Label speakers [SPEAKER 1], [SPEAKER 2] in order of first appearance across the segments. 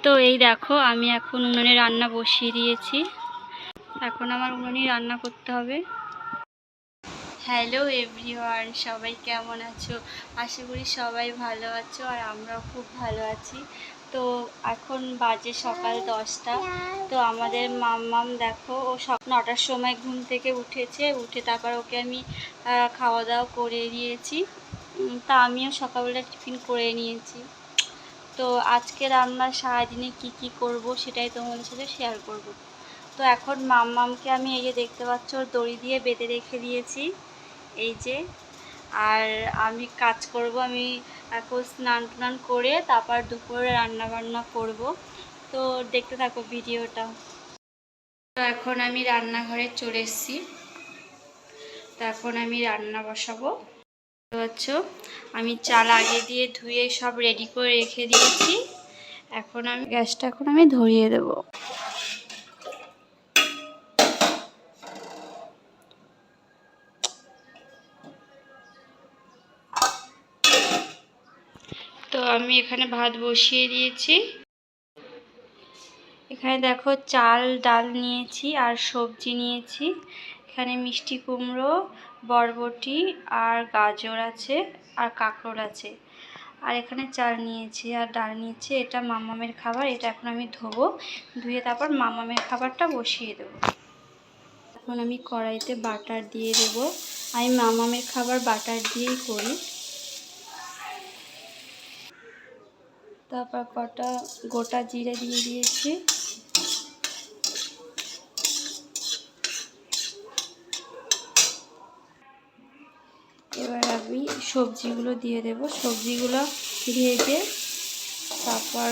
[SPEAKER 1] তো এই দেখো আমি এখন উনুনে রান্না বসিয়ে দিয়েছি। এখন আমার উনুনে রান্না করতে হবে। হ্যালো এভরিওয়ান, সবাই কেমন আছো? আশা করি সবাই ভালো আছো আর আমরাও খুব ভালো আছি। তো এখন বাজে সকাল 10টা। তো আমাদের মাম্মাম দেখো ও 9টার সময় ঘুম থেকে উঠেছে, উঠে তারপর ওকে আমি খাওয়া দাওয়া করে দিয়েছি। তা আমিও সকালবেলা টিফিন করে নিয়েছি। তো আজকে রান্নার সারাদিনে কি করব সেটাই তোমাদের সাথে শেয়ার করব। তো এখন মাম্মামকে আমি এই যে দেখতে পাচ্ছ দড়ি দিয়ে বেঁধে রেখে দিয়েছি এই যে। আর আমি কাজ করব, আমি এখন স্নান টান করে তারপর দুপুরে রান্না বান্না করব। তো দেখতে থাকো ভিডিওটা। তো এখন আমি রান্নাঘরে চলে এসেছি। তো এখন আমি রান্না বসাবো। পাচ্ছ আমি চাল আগে দিয়ে ধুয়ে সব রেডি করে রেখে দিয়েছি। এখন আমি গ্যাসটা ধরিয়ে দেব। তো আমি এখানে ভাত বসিয়ে দিয়েছি। এখানে দেখো চাল ডাল নিয়েছি আর সবজি নিয়েছি। এখানে মিষ্টি কুমড়ো, বরবটি আর গাজর আছে আর কাঁকরোল আছে। আর এখানে চাল নিয়েছি আর ডাল নিয়েছি। এটা মামামের খাবার। এটা এখন আমি ধোবো, ধুয়ে তারপর মামামের খাবারটা বসিয়ে দেব। এখন আমি কড়াইতে বাটার দিয়ে দেব। আমি মামামের খাবার বাটার দিয়েই করি। তারপর কটা গোটা জিরে দিয়ে দিয়েছি। এবার আমি সবজিগুলো দিয়ে দেব। সবজিগুলো ভেজে তারপর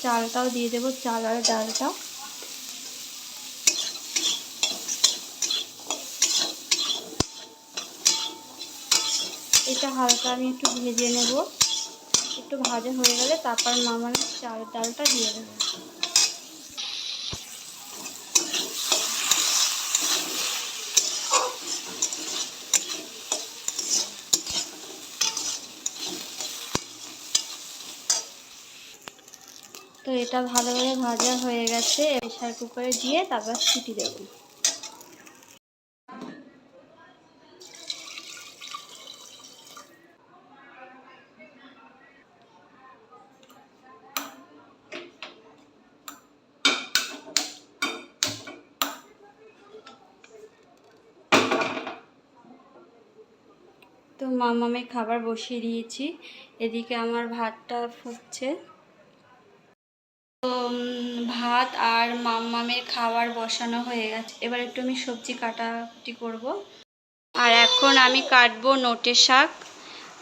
[SPEAKER 1] চালটাও দিয়ে দেব, চাল আর ডালটা। এটা হালকা আমি একটু ভেজে নেব। একটু ভাজা হয়ে গেলে তারপর মামার চাল ডালটা দিয়ে দেব। তো এটা ভালোভাবে ভাজা হয়ে গেছে। প্রেসার কুকারে দিয়ে তারপর সিটি দেব। তো মামামের খাবার বসিয়ে দিয়েছি। এদিকে আমার ভাতটা ফুটছে। তো ভাত আর মামামের খাবার বসানো হয়ে গেছে। এবার একটু আমি সবজি কাটাকুটি করব। আর এখন আমি কাটবো নোটে শাক।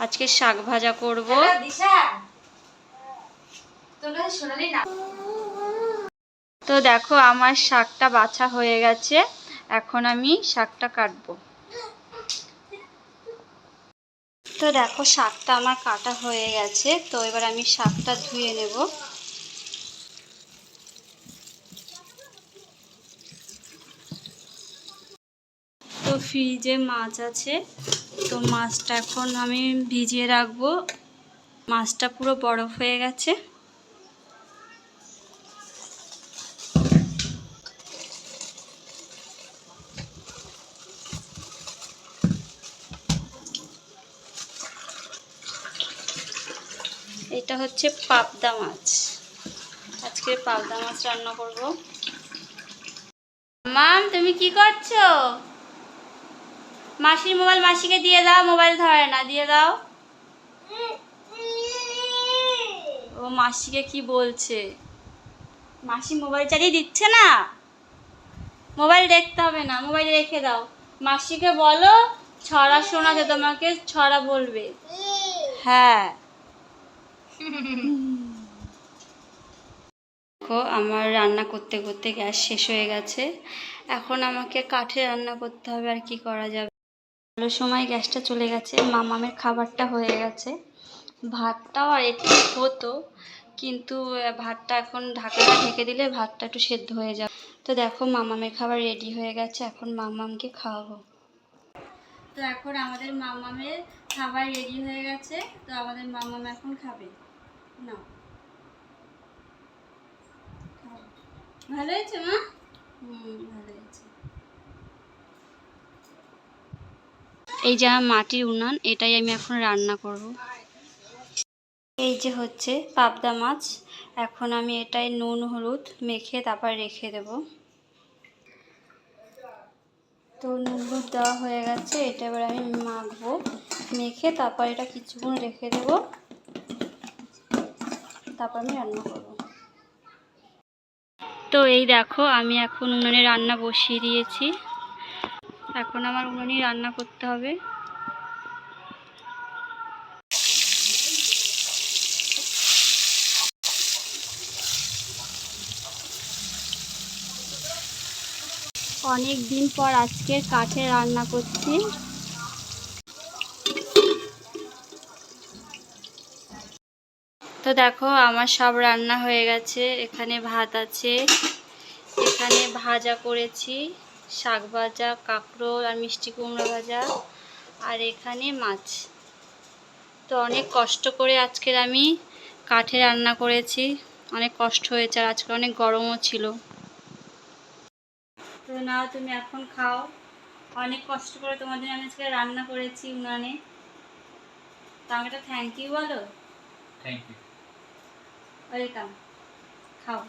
[SPEAKER 1] আজকে শাক ভাজা করব। তো দেখো আমার শাকটা বাছা হয়ে গেছে। এখন আমি শাকটা কাটবো। তো দেখো শাকটা আমার কাটা হয়ে গেছে। তো এবার আমি শাকটা ধুয়ে নেব। তো ফ্রিজে মাছ আছে, তো মাছটা এখন আমি ভিজিয়ে রাখবো। মাছটা পুরো বরফ হয়ে গেছে। এটা হচ্ছে পাবদা মাছ। আজকে পাবদা মাছ রান্না করব। মাম তুমি কি করছো? মাসির মোবাইল মাসিকে দিয়ে দাও, মোবাইল ধরে না, দিয়ে দাও। ও মাসিকে কি বলছে? মাসি মোবাইল চালিয়ে দিচ্ছে না। মোবাইল দেখতে হবে না, মোবাইল রেখে দাও। মাসিকে বলো ছড়া শোনাতে, তোমাকে ছড়া বলবে। হ্যাঁ। দেখো আমার রান্না করতে করতে গ্যাস শেষ হয়ে গেছে। এখন আমাকে কাঠে রান্না করতে হবে, আর কি করা যাবে। ভালো সময় গ্যাসটা চলে গেছে। মামামের খাবারটা হয়ে গেছে। ভাতটাও আর একটু হতো, কিন্তু ভাতটা এখন ঢাকনা ঢেকে দিলে ভাতটা একটু সেদ্ধ হয়ে যাবে। তো দেখো মামামের খাবার রেডি হয়ে গেছে। এখন মামামকে খাওয়াবো। তো এখন আমাদের মামামের খাবার রেডি হয়ে গেছে। তো আমাদের মামাম এখন খাবে না। ভালো হয়েছে মা? ভালো হয়েছে। এই যে আমার মাটির উনান, এটাই আমি এখন রান্না করব। এই যে হচ্ছে পাবদা মাছ, এখন আমি এটাই নুন হলুদ মেখে তারপর রেখে দেব। তো নুন হলুদ দেওয়া হয়ে গেছে, এটা এবার আমি মাখবো, মেখে তারপর এটা কিছুক্ষণ রেখে দেব, তারপর আমি রান্না করব। তো এই দেখো আমি এখন উনুনে রান্না বসিয়ে দিয়েছি, এখন আমার উনুনেই রান্না করতে হবে। অনেক দিন পর আজকে কাঠে রান্না করছি। তো দেখো আমার সব রান্না হয়ে গেছে, এখানে ভাত আছে, এখানে ভাজা করেছি, শাক ভাজা, কাঁকরোল আর মিষ্টি কুমড়ো ভাজা, আর এখানে মাছ। তো অনেক কষ্ট করে আজকের আমি কাঠে রান্না করেছি, অনেক কষ্ট হয়েছে, আর আজকে অনেক গরমও ছিল। তো নাও তুমি এখন খাও, অনেক কষ্ট করে তোমাদের আমি আজকে রান্না করেছি উনানে। তো আমাকে একটা থ্যাংক ইউ বলো।
[SPEAKER 2] Thank you.
[SPEAKER 1] ওয়েলকাম, খাও।